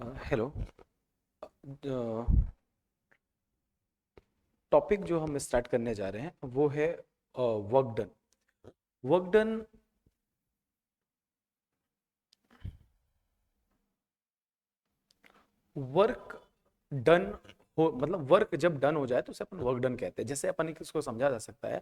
Hello. Topic जो हम start करने जा रहे हैं वो है work done. Work done work done हो, मतलब वर्क जब डन हो जाए तो उसे अपन वर्क डन कहते हैं। जैसे अपन इसको समझा जा सकता है,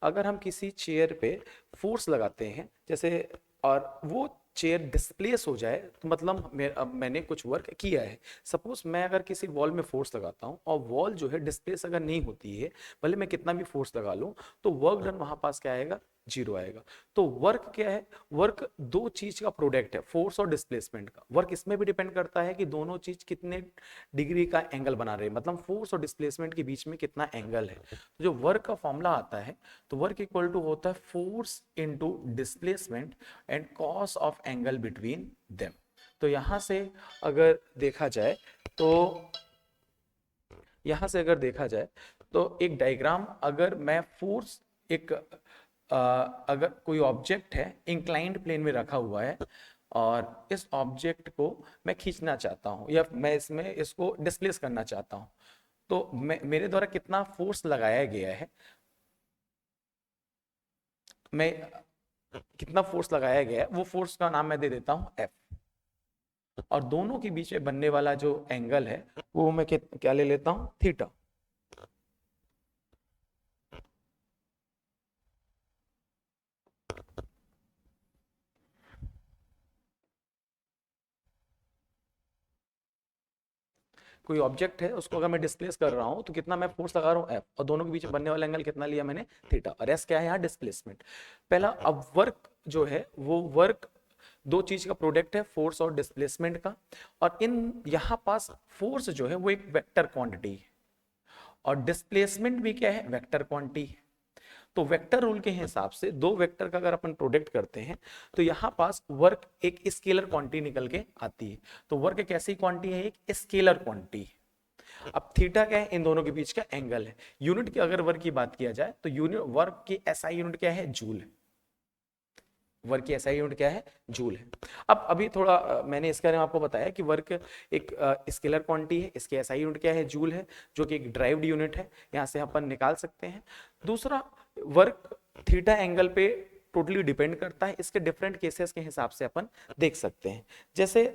अगर हम किसी चेयर पे फोर्स लगाते हैं जैसे, और वो चेयर डिस्प्लेस हो जाए तो मतलब अब मैंने कुछ वर्क किया है। सपोज मैं अगर किसी वॉल में फोर्स लगाता हूँ और वॉल जो है डिस्प्लेस अगर नहीं होती है, भले मैं कितना भी फोर्स लगा लूँ, तो वर्क डन वहां पास क्या आएगा? जीरो आएगा। तो वर्क क्या है? वर्क दो चीज का प्रोडक्ट है, फोर्स और डिस्प्लेसमेंट का। वर्क इसमें भी डिपेंड करता है कि दोनों चीज कितने डिग्री का एंगल बना रहे हैं, मतलब फोर्स और डिस्प्लेसमेंट के बीच में कितना एंगल है। तो जो वर्क का फॉर्मूला आता है, तो वर्क इक्वल टू होता है force into displacement and cos of angle between them. तो यहां से अगर देखा जाए तो यहां से अगर देखा जाए तो एक डायग्राम, अगर मैं फोर्स एक अगर कोई ऑब्जेक्ट है इंक्लाइंड प्लेन में रखा हुआ है और इस ऑब्जेक्ट को मैं खींचना चाहता हूं या मैं इसमें इसको डिस्प्लेस करना चाहता हूं, तो मेरे द्वारा कितना फोर्स लगाया गया है, मैं कितना फोर्स लगाया गया है, वो फोर्स का नाम मैं दे देता हूं एफ। और दोनों के बीच में बनने वाला जो एंगल है वो मैं क्या ले लेता हूं? थीटा। कोई ऑब्जेक्ट है उसको अगर मैं डिस्प्लेस कर रहा हूं तो कितना मैं फोर्स लगा रहा हूं? एफ। और दोनों के बीच बनने वाला एंगल कितना लिया मैंने? थीटा। और एस क्या है यहाँ? डिस्प्लेसमेंट। पहला, अब वर्क जो है वो वर्क दो चीज का प्रोडक्ट है, फोर्स और डिस्प्लेसमेंट का। और इन यहां पास फोर्स जो है वो एक वेक्टर क्वांटिटी है और डिस्प्लेसमेंट भी क्या है? वेक्टर क्वांटिटी है। तो वेक्टर रूल के हिसाब से दो वेक्टर का अगर अपन प्रोडक्ट करते हैं तो यहां पास वर्क एक स्केलर क्वांटिटी निकल के आती है। तो वर्क एक ऐसी क्वांटिटी है, एक स्केलर क्वांटिटी है। अब थीटा क्या है? इन दोनों के बीच का एंगल है। यूनिट की अगर वर्क की बात किया जाए तो यूनिट वर्क की एसआई यूनिट क्या है? जूल है। वर्क की एसआई यूनिट क्या है? जूल है। अब अभी थोड़ा मैंने इसके बारे में आपको बताया कि वर्क एक स्केलर क्वांटिटी है, इसकी एसआई यूनिट क्या है? जूल है, जो कि एक ड्राइव्ड यूनिट है, यहां से अपन निकाल सकते हैं। दूसरा, वर्क थीटा एंगल पे टोटली डिपेंड करता है, इसके डिफरेंट केसेस के हिसाब से अपन देख सकते हैं। जैसे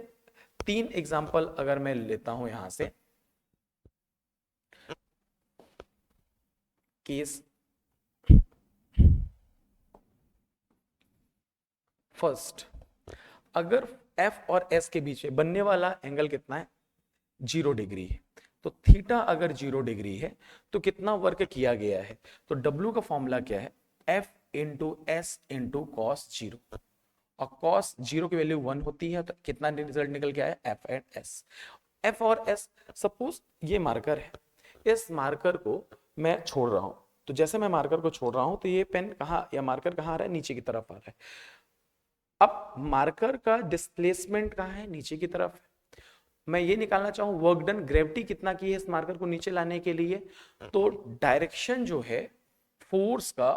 तीन एग्जांपल अगर मैं लेता हूं यहां से, केस फर्स्ट, अगर एफ और एस के बीच में बनने वाला एंगल कितना है? 0 डिग्री है। तो थीटा अगर 0 डिग्री है तो कितना वर्क किया गया है? तो डब्ल्यू का फॉर्मूला क्या है? F into s into cos zero. और कॉस जीरो की वैल्यू 1 होती है, तो कितना रिजल्ट निकल के आया? F and S. एफ और एस, सपोज ये मार्कर है, इस मार्कर को मैं छोड़ रहा हूं। तो जैसे मैं मार्कर को छोड़ रहा हूं तो ये पेन कहाँ या मार्कर कहाँ आ रहा है? नीचे की तरफ आ रहा है। अब मार्कर का डिस्प्लेसमेंट कहाँ है? नीचे की तरफ है। मैं ये निकालना चाहूं वर्क डन, ग्रेविटी कितना की है इस मार्कर को नीचे लाने के लिए, तो डायरेक्शन जो है फोर्स का,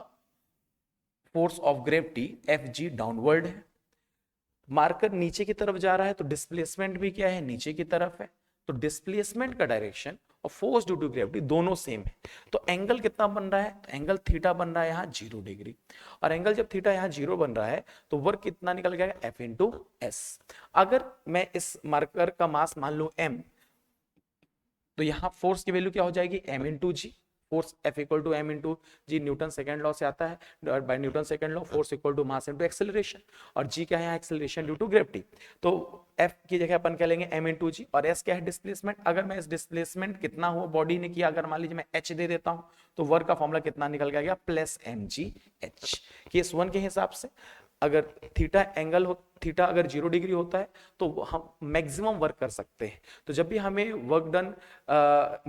force of gravity F G downward है। मार्कर नीचे की तरफ जा रहा है तो डिस्प्लेसमेंट भी क्या है? नीचे की तरफ है। तो डिस्प्लेसमेंट का डायरेक्शन और फोर्स ड्यू टू ग्रेविटी दोनों सेम है। तो एंगल कितना बन रहा है? तो एंगल थीटा बन रहा है यहाँ 0 डिग्री। और एंगल जब थीटा यहाँ 0 बन रहा है तो वर्क कितना निकल गया? F into S. अगर मैं इस मार्कर का मास मान लू एम, तो यहाँ फोर्स की वैल्यू क्या हो जाएगी? M into G. Force F equal to M into G, Newton second law से आता है, by Newton second law force equal to mass into acceleration. और जी क्या है यहाँ? Acceleration due to gravity. तो एफ की जगह अपन क्या लेंगे? M into G. और एस क्या है? डिस्प्लेसमेंट। अगर मैं इस डिस्प्लेसमेंट कितना हुआ बॉडी ने किया, अगर मान लीजिए मैं एच दे देता हूं, तो वर्क का फॉर्मूला कितना निकल गया? Plus m g h. Case one के हिसाब से अगर थीटा एंगल हो, थीटा अगर 0 डिग्री होता है तो हम मैक्सिमम वर्क कर सकते हैं। तो जब भी हमें वर्क डन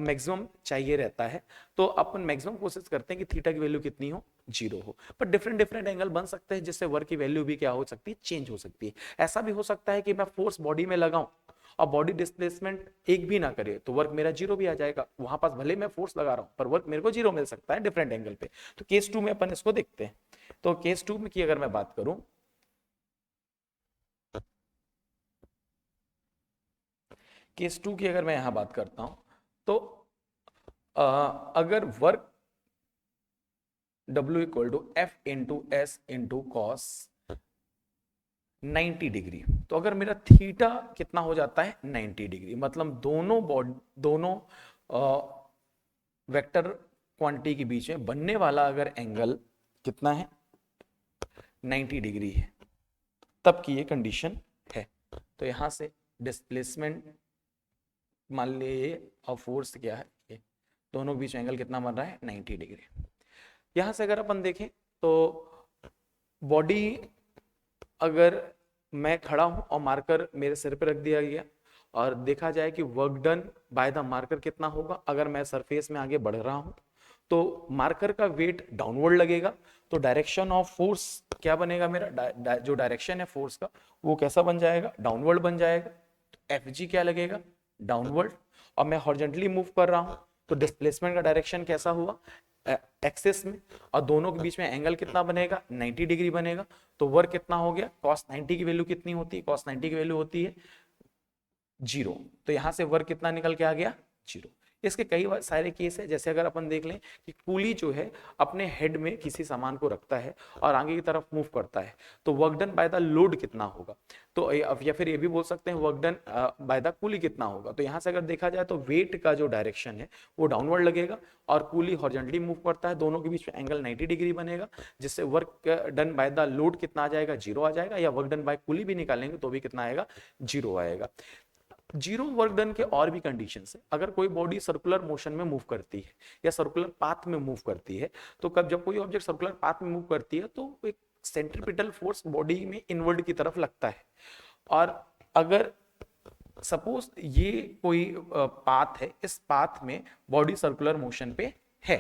मैक्सिमम चाहिए रहता है तो अपन मैक्सिमम कोशिश करते हैं कि थीटा की वैल्यू कितनी हो? 0 हो। पर डिफरेंट डिफरेंट एंगल बन सकते हैं जिससे वर्क की वैल्यू भी क्या हो सकती है? चेंज हो सकती है। ऐसा भी हो सकता है कि मैं फोर्स बॉडी में लगाऊं और बॉडी डिस्प्लेसमेंट एक भी ना करे तो वर्क मेरा 0 भी आ जाएगा। वहां पास भले मैं फोर्स लगा रहा हूं पर वर्क मेरे को 0 मिल सकता है डिफरेंट एंगल पे। तो केस 2 में अपन इसको देखते हैं। तो केस 2 में की अगर मैं बात करूं, केस 2 की अगर मैं यहां बात करता हूं तो अगर work W equal to F into s into cos 90 degree, तो अगर मेरा थीटा कितना हो जाता है 90 डिग्री, मतलब दोनों वेक्टर क्वांटिटी के बीच में बनने वाला अगर एंगल कितना है 90 डिग्री है, तब की ये कंडीशन है। तो यहां से डिस्प्लेसमेंट मान लीजिए और फोर्स क्या है, ये दोनों के बीच एंगल कितना बन रहा है 90 डिग्री। यहां से अगर अपन देखें तो बॉडी अगर मैं खड़ा हूं और मार्कर मेरे सिर पे रख दिया गया और देखा जाए कि work done by the marker कितना होगा, अगर मैं सरफेस में आगे बढ़ रहा हूं तो मार्कर का वेट डाउनवर्ड लगेगा, तो डायरेक्शन ऑफ फोर्स क्या बनेगा मेरा, जो डायरेक्शन है फोर्स का वो कैसा बन जाएगा, डाउनवर्ड बन जाएगा। तो एफ जी क्या लगेगा, डाउनवर्ड। और मैं हॉरिजॉन्टली मूव कर रहा हूं तो डिस्प्लेसमेंट का डायरेक्शन कैसा हुआ, एक्सिस में, और दोनों के बीच में एंगल कितना बनेगा 90 डिग्री बनेगा। तो वर्क कितना हो गया, cos 90 की वैल्यू कितनी होती है, cos 90 की वैल्यू होती है 0। तो यहां से वर्क कितना निकल के आ गया 0। इसके कई सारे केस है, जैसे अगर अपन देख लें कि कूली जो है अपने हेड में किसी सामान को रखता है और आगे की तरफ मूव करता है, तो work done by the load कितना होगा, तो या फिर ये भी बोल सकते हैं work done by the coolie कितना होगा। तो यहां से अगर देखा जाए तो वेट का जो डायरेक्शन है वो डाउनवर्ड लगेगा और कूली हॉरिजॉन्टली मूव करता है, दोनों के बीच में एंगल 90 डिग्री बनेगा, जिससे work done by the load कितना आ जाएगा 0 आ जाएगा, या वर्क डन बाय कूली भी निकालेंगे तो भी कितना आएगा 0 आएगा। 0 वर्क डन के और भी कंडीशंस है। अगर कोई बॉडी सर्कुलर मोशन में मूव करती है या सर्कुलर पाथ में मूव करती है, तो जब कोई ऑब्जेक्ट सर्कुलर पाथ में मूव करती है तो एक सेंट्रीपिटल फोर्स बॉडी में इनवर्ड की तरफ लगता है। और अगर सपोज ये कोई पाथ है, इस पाथ में बॉडी सर्कुलर मोशन पे है,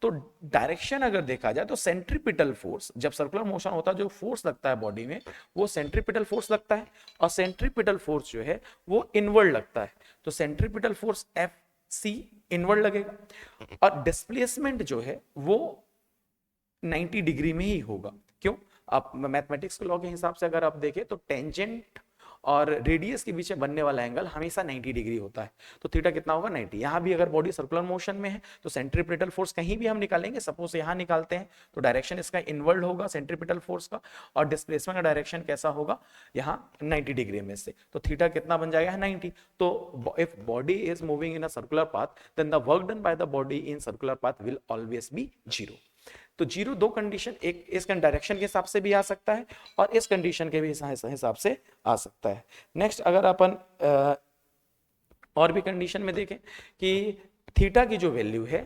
तो डायरेक्शन अगर देखा जाए तो सेंट्रीपिटल फोर्स, जब सर्कुलर मोशन होता है जो फोर्स लगता है बॉडी में वो सेंट्रीपिटल फोर्स लगता है, और सेंट्रीपिटल फोर्स जो है वो इनवर्ड लगता है। तो centripetal force F c inward लगेगा, और डिस्प्लेसमेंट जो है वो 90 डिग्री में ही होगा। क्यों, आप मैथमेटिक्स के लॉ के हिसाब से अगर आप देखें तो टेंजेंट और रेडियस के बीच में बनने वाला एंगल हमेशा 90 डिग्री होता है। तो थीटा कितना होगा 90। यहां भी अगर बॉडी सर्कुलर मोशन में है तो सेंट्रीपिटल फोर्स कहीं भी हम निकालेंगे, सपोज यहां निकालते हैं तो डायरेक्शन इसका इनवर्ड होगा सेंट्रीपिटल फोर्स का, और डिस्प्लेसमेंट का डायरेक्शन कैसा होगा यहाँ 90 डिग्री में से, तो थीटा कितना बन जाएगा 90। तो if body is moving in a circular path then the work done by the body in circular path will always be 0। तो 0 दो कंडीशन, एक इस डायरेक्शन के हिसाब से भी आ सकता है और इस कंडीशन के भी हिसाब से आ सकता है। नेक्स्ट अगर अपन और भी कंडीशन में देखें कि थीटा की जो वैल्यू है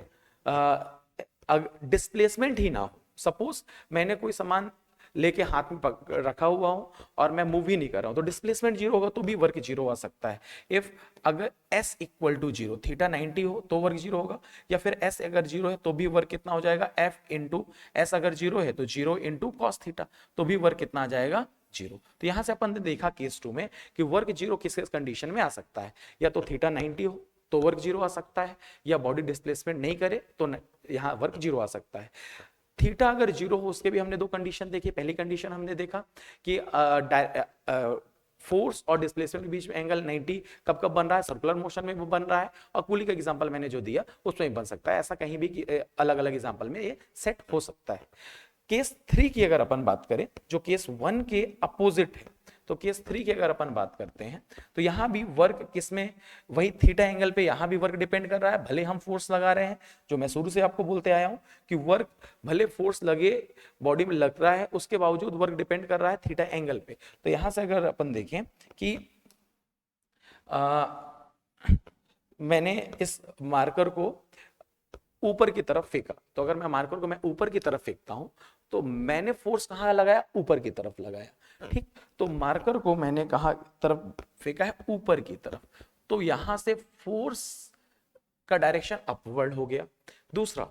डिस्प्लेसमेंट ही ना हो, सपोज मैंने कोई सामान लेके हाथ में रखा हुआ हूं और मैं मूव ही नहीं कर रहा हूं, तो डिस्प्लेसमेंट 0 होगा तो भी वर्क 0 आ सकता है। इफ अगर s इक्वल टू 0, थीटा 90 हो तो वर्क 0 होगा, या फिर s अगर 0 है तो भी वर्क कितना हो जाएगा f इंटू एस, अगर 0 है तो 0 इंटू कॉस थीटा, तो भी वर्क कितना आ जाएगा 0। तो यहां से अपन ने देखा केस 2 में कि वर्क 0 किस कंडीशन में आ सकता है, या तो थीटा 90 हो तो वर्क 0 आ सकता है, या बॉडी डिस्प्लेसमेंट नहीं करे तो यहाँ वर्क 0 आ सकता है। थीटा अगर 0 हो उसके भी हमने दो कंडीशन देखी। पहली कंडीशन हमने देखा कि फोर्स और डिस्प्लेसमेंट के बीच में एंगल 90 कब कब बन रहा है, सर्कुलर मोशन में वो बन रहा है, और कूली का एग्जांपल मैंने जो दिया उसमें भी बन सकता है, ऐसा कहीं भी अलग अलग एग्जांपल में ये सेट हो सकता है। केस 3 की अगर अपन बात करें जो केस 1 के अपोजिट है, तो केस 3 की अगर अपन बात करते हैं तो यहां भी वर्क किसमें, वही थीटा एंगल पे यहां भी वर्क डिपेंड कर रहा है। भले हम फोर्स लगा रहे हैं, जो मैं शुरू से आपको बोलते आया हूं कि वर्क भले फोर्स लगे बॉडी में लग रहा है उसके बावजूद वर्क डिपेंड कर रहा है थीटा एंगल पे। तो यहां से अगर अपन देखें कि मैंने इस मार्कर को ऊपर की तरफ फेंका, तो अगर मैं मार्कर को मैं ऊपर की तरफ फेंकता हूं तो मैंने फोर्स कहां लगाया, ऊपर की तरफ लगाया, ठीक। तो मार्कर को मैंने कहां तरफ फेंका है, ऊपर की तरफ, तो यहां से फोर्स का डायरेक्शन अपवर्ड हो गया। दूसरा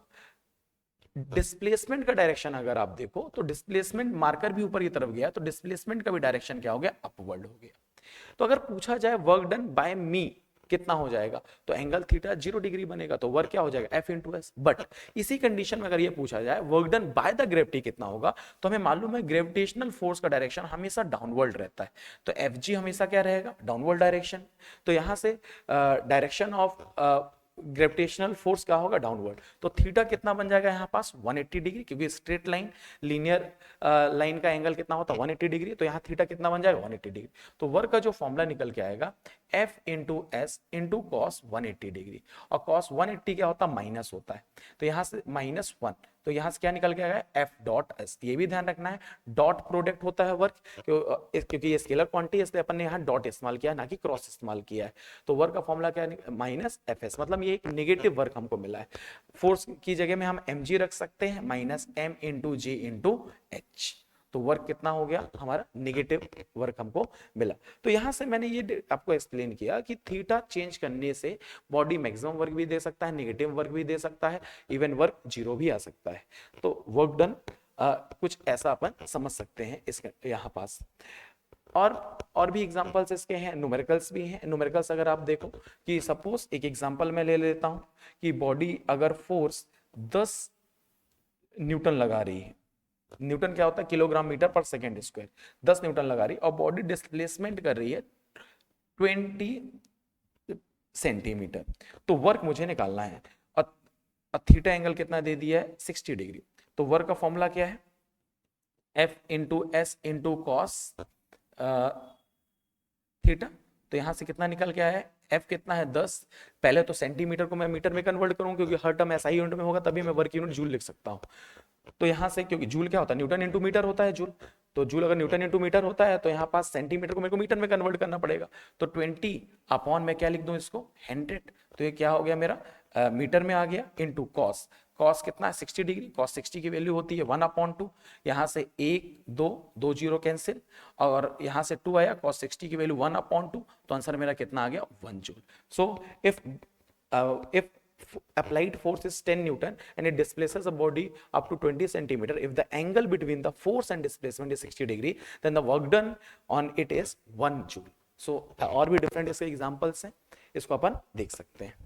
डिस्प्लेसमेंट का डायरेक्शन अगर आप देखो तो डिस्प्लेसमेंट, मार्कर भी ऊपर की तरफ गया तो डिस्प्लेसमेंट का भी डायरेक्शन क्या हो गया, अपवर्ड हो गया। तो अगर पूछा जाए वर्क डन बाय मी कितना हो जाएगा, तो एंगल थीटा 0 डिग्री बनेगा, तो वर्क क्या हो जाएगा F इंटू एस। बट इसी कंडीशन में अगर ये पूछा जाए work done by the gravity कितना होगा, तो हमें मालूम है ग्रेविटेशनल फोर्स का डायरेक्शन हमेशा डाउनवर्ड रहता है, तो एफ जी हमेशा क्या रहेगा, डाउनवर्ड डायरेक्शन। तो यहां से डायरेक्शन ऑफ ग्रेविटेशनल फोर्स क्या होगा, डाउनवर्ड। तो थीटा कितना बन जाएगा यहाँ पास 180 डिग्री, क्योंकि स्ट्रेट लाइन लीनियर लाइन का एंगल कितना होता है 180 डिग्री, तो यहाँ थीटा कितना बन जाएगा 180 डिग्री। तो वर्क का जो फॉर्मूला निकल के आएगा F into s into cos 180 degree, और कॉस 180 क्या होता है, माइनस होता है, तो यहाँ से -1, तो यहाँ से क्या निकल के आएगा F डॉट एस। ये भी ध्यान रखना है, डॉट प्रोडक्ट होता है वर्क, क्योंकि ये स्केलर क्वांटिटी है इसलिए अपन ने यहाँ डॉट इस्तेमाल किया है, ना कि क्रॉस इस्तेमाल किया है। तो वर्क का फॉर्मूला क्या है, माइनस एफ एस, मतलब ये एक नेगेटिव वर्क हमको मिला है। फोर्स की जगह में हम mg रख सकते हैं, माइनस m इंटू जी इंटू एच, तो वर्क कितना हो गया हमारा, नेगेटिव वर्क हमको मिला। तो यहां से मैंने ये आपको एक्सप्लेन किया कि थीटा चेंज करने से बॉडी मैक्सिमम वर्क भी दे सकता है, नेगेटिव वर्क भी दे सकता है, इवन वर्क 0 भी आ सकता है। तो वर्क डन कुछ ऐसा अपन समझ सकते हैं इसके यहाँ पास। और भी एग्जांपल्स इसके हैं, न्यूमेरिकल्स भी हैं। न्यूमेरिकल्स अगर आप देखो कि सपोज एक एग्जांपल मैं ले लेता हूं कि बॉडी अगर फोर्स 10 न्यूटन लगा रही है, न्यूटन क्या होता है, किलोग्राम मीटर पर सेकेंड स्क्वायर, 10 न्यूटन लगा रही, और बॉडी डिस्प्लेसमेंट कर रही है 20 सेंटीमीटर, तो वर्क मुझे निकालना है, और थीटा एंगल कितना दे दिया है 60 डिग्री। तो वर्क का फॉर्मूला क्या है, F into s into cos theta. तो यहां से कितना निकल के आया है, F कितना है 10, पहले तो सेंटीमीटर को मैं मीटर में कन्वर्ट करूं, क्योंकि हर टर्म ऐसा ही यूनिट में होगा, तभी मैं वर्क यूनिट जूल लिख सकता हूं। तो यहां से, क्योंकि जूल क्या होता है, न्यूटन इंटू मीटर होता है जूल, तो जूल अगर न्यूटन इंटू मीटर होता है तो यहाँ पास सेंटीमीटर को मेरे को मीटर में कन्वर्ट करना पड़ेगा, तो 20 अपॉन में क्या लिख दूं इसको 100, तो ये क्या हो गया मेरा मीटर में आ गया, इंटू कॉस, कॉस कितना है 60 डिग्री, कॉस 60 की वैल्यू होती है 1/2, यहाँ से 1 2 2 जीरो कैंसिल, और यहाँ से 2 आया, कॉस 60 की वैल्यू 1/2, तो आंसर मेरा कितना आ गया 1 joule. So if applied force is 10 Newton and it displaces a body up to 20 centimeter, if the angle between the force and displacement is 60 degree, then the work done on it is 1 joule. So और भी different इसके examples हैं, इसको अपन देख सकते हैं।